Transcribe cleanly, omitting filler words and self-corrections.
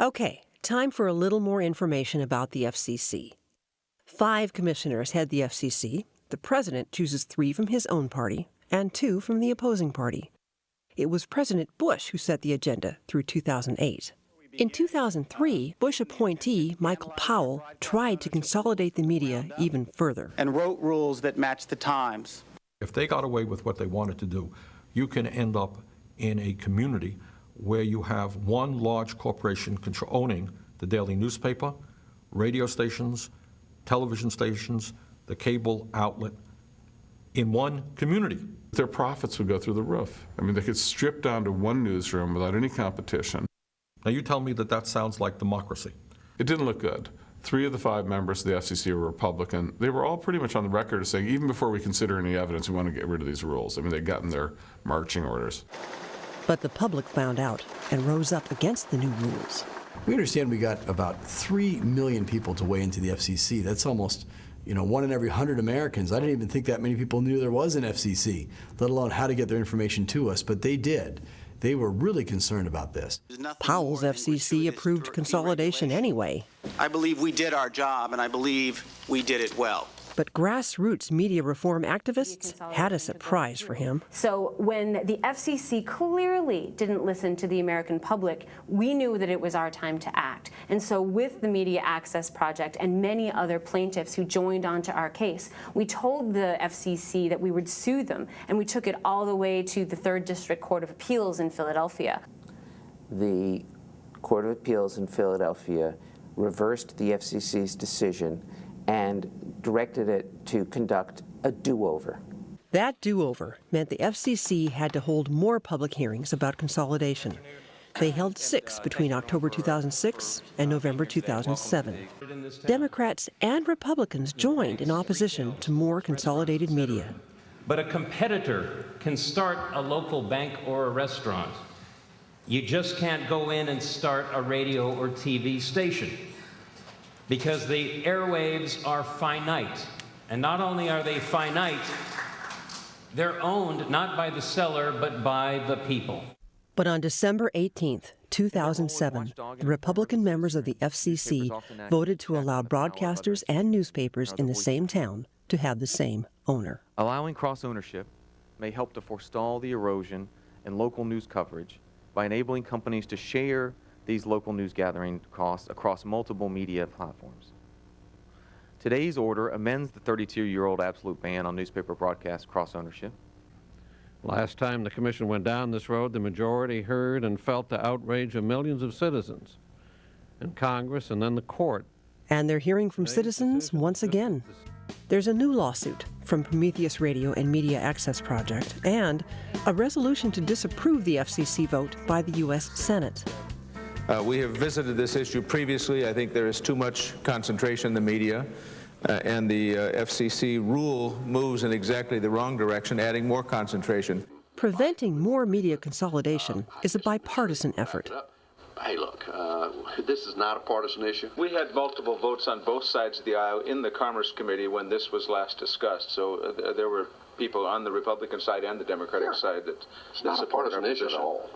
Okay, time for a little more information about the FCC. 5 commissioners head the FCC. The president chooses 3 from his own party and 2 from the opposing party. It was President Bush who set the agenda through 2008. In 2003, Bush appointee Michael Powell tried to consolidate the media even further. And wrote rules that match the times. If they got away with what they wanted to do, you can end up in a community where you have one large corporation owning the daily newspaper, radio stations, television stations, the cable outlet, in one community. Their profits would go through the roof. I mean, they could strip down to one newsroom without any competition. Now you tell me that that sounds like democracy. It didn't look good. 3 of the 5 members of the FCC were Republican. They were all pretty much on the record as saying, even before we consider any evidence, we want to get rid of these rules. I mean, they'd gotten their marching orders. But the public found out and rose up against the new rules. We understand we got about 3 million people to weigh into the FCC. That's almost, 1 in every 100 Americans. I didn't even think that many people knew there was an FCC, let alone how to get their information to us, but they did. They were really concerned about this. Powell's FCC approved consolidation anyway. I believe we did our job, and I believe we did it well. But grassroots media reform activists had a surprise for him. So when the FCC clearly didn't listen to the American public, we knew that it was our time to act. And so with the Media Access Project and many other plaintiffs who joined onto our case, we told the FCC that we would sue them, and we took it all the way to the 3rd District Court of Appeals in Philadelphia. The Court of Appeals in Philadelphia reversed the FCC's decision and directed it to conduct a do-over. That do-over meant the FCC had to hold more public hearings about consolidation. They held 6 between October 2006 and November 2007. Democrats and Republicans joined in opposition to more consolidated media. But a competitor can start a local bank or a restaurant. You just can't go in and start a radio or TV station, because the airwaves are finite. And not only are they finite, they're owned not by the seller, but by the people. But on December 18th, 2007, the Republican members of the FCC voted to allow broadcasters and newspapers in the same town to have the same owner. Allowing cross-ownership may help to forestall the erosion in local news coverage by enabling companies to share these local news gathering costs across multiple media platforms. Today's order amends the 32-year-old absolute ban on newspaper broadcast cross-ownership. Last time the Commission went down this road, the majority heard and felt the outrage of millions of citizens in Congress and then the court. And they're hearing from citizens once again. There's a new lawsuit from Prometheus Radio and Media Access Project and a resolution to disapprove the FCC vote by the U.S. Senate. We have visited this issue previously. I think there is too much concentration in the media, and the FCC rule moves in exactly the wrong direction, adding more concentration. Preventing more media consolidation is a bipartisan effort. Hey, look, this is not a partisan issue. We had multiple votes on both sides of the aisle in the Commerce Committee when this was last discussed, so there were people on the Republican side and the Democratic side that it's not a partisan issue at all.